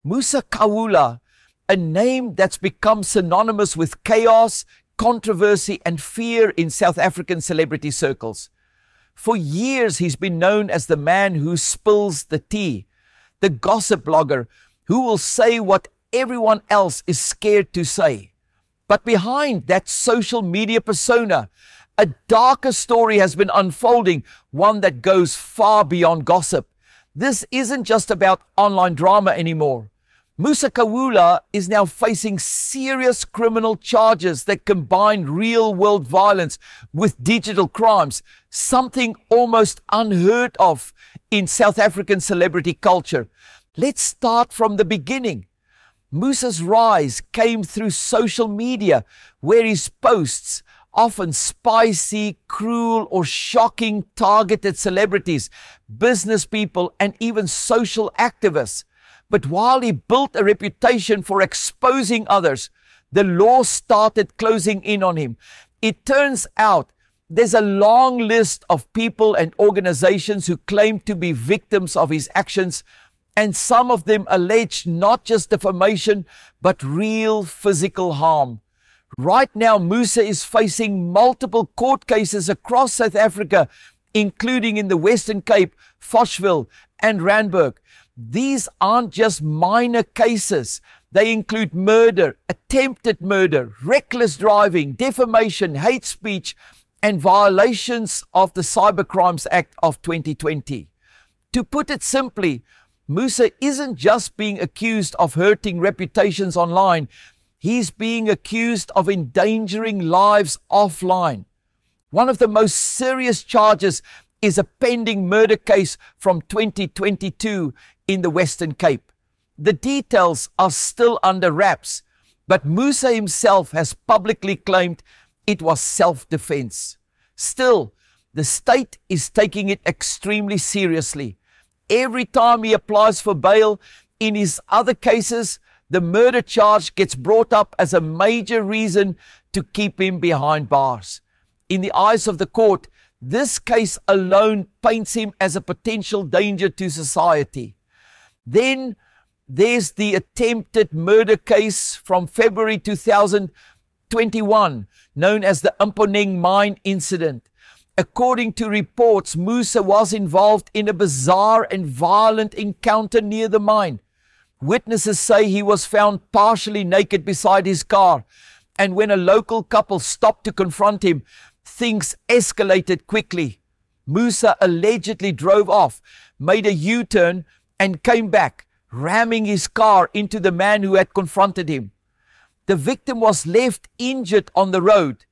Musa Khawula, a name that's become synonymous with chaos, controversy and fear in South African celebrity circles. For years, he's been known as the man who spills the tea, the gossip blogger who will say what everyone else is scared to say. But behind that social media persona, a darker story has been unfolding, one that goes far beyond gossip. This isn't just about online drama anymore. Musa Khawula is now facing serious criminal charges that combine real-world violence with digital crimes, something almost unheard of in South African celebrity culture. Let's start from the beginning. Musa's rise came through social media, where his posts, often spicy, cruel or shocking, targeted celebrities, business people and even social activists. But while he built a reputation for exposing others, the law started closing in on him. It turns out there's a long list of people and organizations who claim to be victims of his actions, and some of them allege not just defamation, but real physical harm. Right now, Musa is facing multiple court cases across South Africa, including in the Western Cape, Fochville and Randburg. These aren't just minor cases. They include murder, attempted murder, reckless driving, defamation, hate speech, and violations of the Cybercrimes Act of 2020. To put it simply, Musa isn't just being accused of hurting reputations online. He's being accused of endangering lives offline. One of the most serious charges is a pending murder case from 2022 in the Western Cape. The details are still under wraps, but Musa himself has publicly claimed it was self-defense. Still, the state is taking it extremely seriously. Every time he applies for bail in his other cases, the murder charge gets brought up as a major reason to keep him behind bars. In the eyes of the court, this case alone paints him as a potential danger to society. Then there's the attempted murder case from February 2021, known as the Mponeng mine incident. According to reports, Musa was involved in a bizarre and violent encounter near the mine. Witnesses say he was found partially naked beside his car, and when a local couple stopped to confront him, things escalated quickly. Musa allegedly drove off, made a U-turn, and came back, ramming his car into the man who had confronted him. The victim was left injured on the road,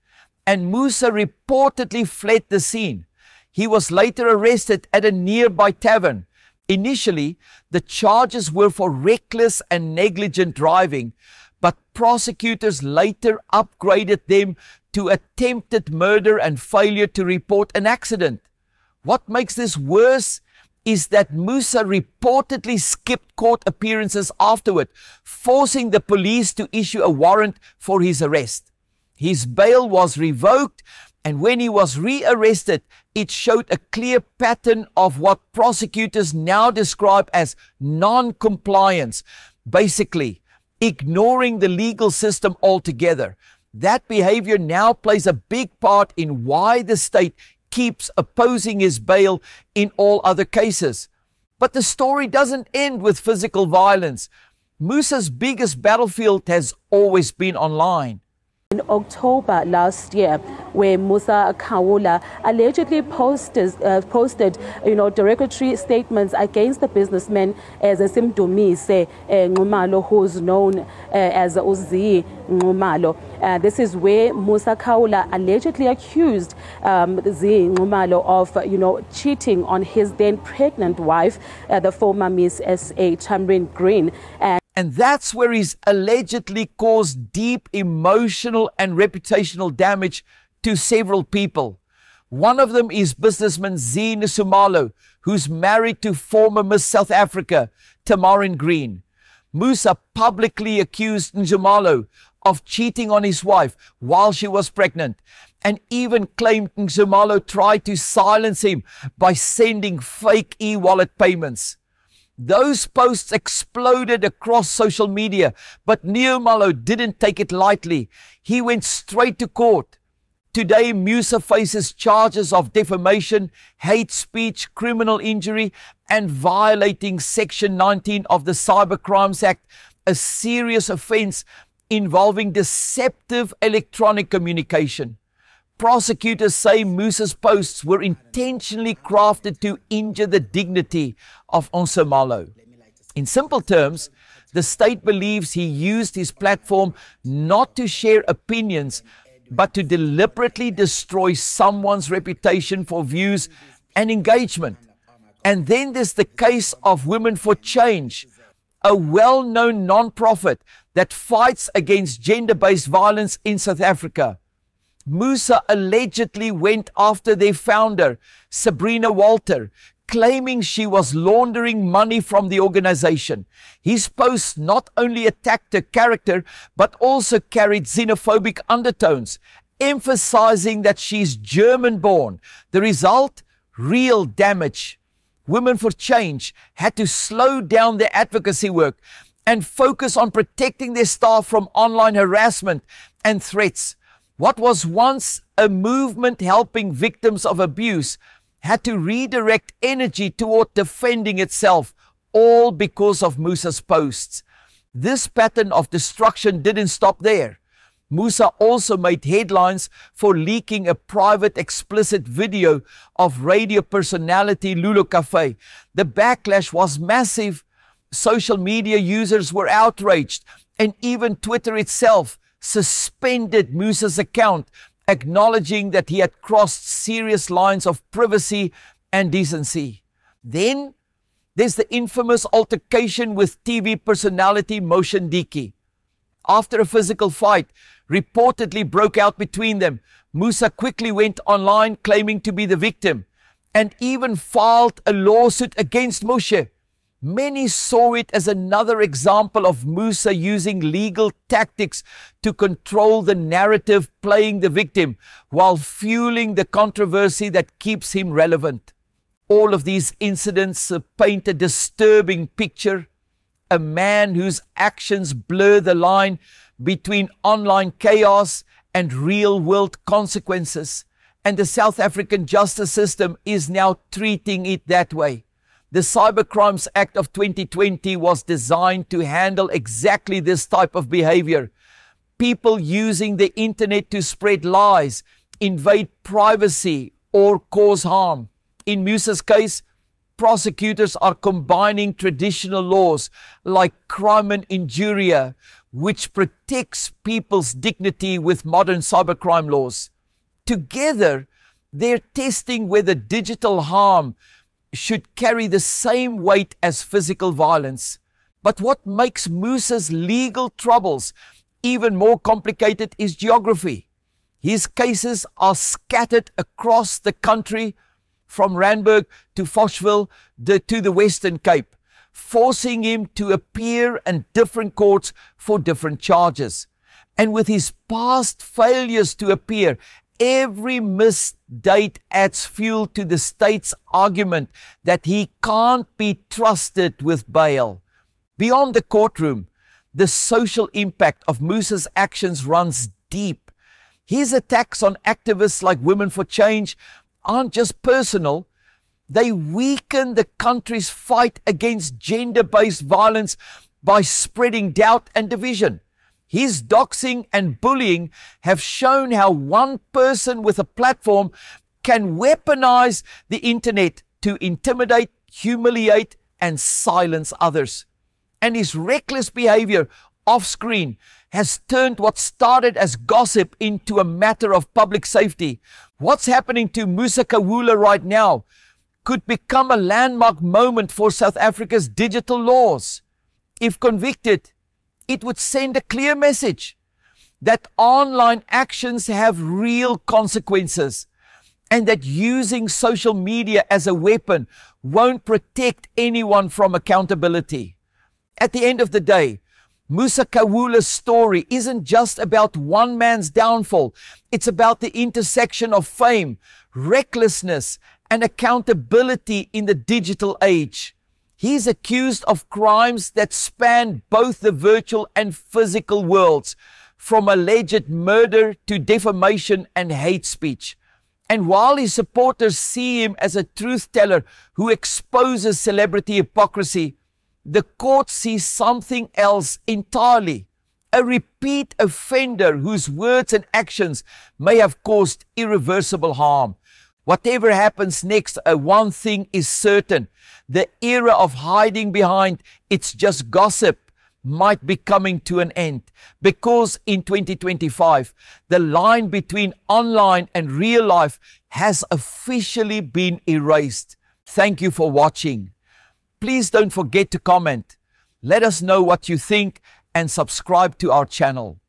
and Musa reportedly fled the scene. He was later arrested at a nearby tavern. Initially, the charges were for reckless and negligent driving, but prosecutors later upgraded them to attempted murder and failure to report an accident. What makes this worse is that Musa reportedly skipped court appearances afterward, forcing the police to issue a warrant for his arrest. His bail was revoked, and when he was rearrested, it showed a clear pattern of what prosecutors now describe as non-compliance, basically ignoring the legal system altogether. That behavior now plays a big part in why the state keeps opposing his bail in all other cases. But the story doesn't end with physical violence. Musa's biggest battlefield has always been online. In October last year, where Musa Khawula allegedly posted derogatory statements against the businessman as Simdumise Nxumalo, who's known as Uzi Nxumalo. This is where Musa Khawula allegedly accused Zi Nxumalo of, cheating on his then pregnant wife, the former Miss SA Tamrin Green. And that's where he's allegedly caused deep emotional and reputational damage to several people. One of them is businessman Zi Nxumalo, who's married to former Miss South Africa, Tamrin Green. Musa publicly accused Nxumalo of cheating on his wife while she was pregnant, and even claimed Nxumalo tried to silence him by sending fake e-wallet payments. Those posts exploded across social media, but Nxumalo didn't take it lightly. He went straight to court. Today, Musa faces charges of defamation, hate speech, criminal injury, and violating Section 19 of the Cybercrimes Act, a serious offense involving deceptive electronic communication. Prosecutors say Musa's posts were intentionally crafted to injure the dignity of Nxumalo. In simple terms, the state believes he used his platform not to share opinions, but to deliberately destroy someone's reputation for views and engagement. And then there's the case of Women for Change, a well-known non-profit that fights against gender-based violence in South Africa. Musa allegedly went after their founder, Sabrina Walter, claiming she was laundering money from the organization. His posts not only attacked her character, but also carried xenophobic undertones, emphasizing that she's German-born. The result? Real damage. Women for Change had to slow down their advocacy work and focus on protecting their staff from online harassment and threats. What was once a movement helping victims of abuse had to redirect energy toward defending itself, all because of Musa's posts. This pattern of destruction didn't stop there. Musa also made headlines for leaking a private explicit video of radio personality Lulu Cafe. The backlash was massive. Social media users were outraged, and even Twitter itself suspended Musa's account, acknowledging that he had crossed serious lines of privacy and decency. Then there's the infamous altercation with TV personality Moshe Ndiki. After a physical fight reportedly broke out between them, Musa quickly went online claiming to be the victim and even filed a lawsuit against Moshe. Many saw it as another example of Musa using legal tactics to control the narrative, playing the victim while fueling the controversy that keeps him relevant. All of these incidents paint a disturbing picture. A man whose actions blur the line between online chaos and real-world consequences. And the South African justice system is now treating it that way. The Cybercrimes Act of 2020 was designed to handle exactly this type of behavior. People using the internet to spread lies, invade privacy, or cause harm. In Musa's case, prosecutors are combining traditional laws like crimen injuria, which protects people's dignity, with modern cybercrime laws. Together, they're testing whether digital harm should carry the same weight as physical violence. But what makes Musa's legal troubles even more complicated is geography. His cases are scattered across the country, from Randburg to Fochville to the Western Cape, forcing him to appear in different courts for different charges. And with his past failures to appear, every missed date adds fuel to the state's argument that he can't be trusted with bail. Beyond the courtroom, the social impact of Musa's actions runs deep. His attacks on activists like Women for Change aren't just personal. They weaken the country's fight against gender-based violence by spreading doubt and division. His doxing and bullying have shown how one person with a platform can weaponize the internet to intimidate, humiliate, and silence others. And his reckless behavior off-screen has turned what started as gossip into a matter of public safety. What's happening to Musa Khawula right now could become a landmark moment for South Africa's digital laws. If convicted, it would send a clear message that online actions have real consequences, and that using social media as a weapon won't protect anyone from accountability. At the end of the day, Musa Khawula's story isn't just about one man's downfall. It's about the intersection of fame, recklessness, and accountability in the digital age. He's accused of crimes that span both the virtual and physical worlds, from alleged murder to defamation and hate speech. And while his supporters see him as a truth teller who exposes celebrity hypocrisy, the court sees something else entirely. A repeat offender whose words and actions may have caused irreversible harm. Whatever happens next, one thing is certain. The era of hiding behind "it's just gossip" might be coming to an end, because in 2025, the line between online and real life has officially been erased. Thank you for watching. Please don't forget to comment. Let us know what you think and subscribe to our channel.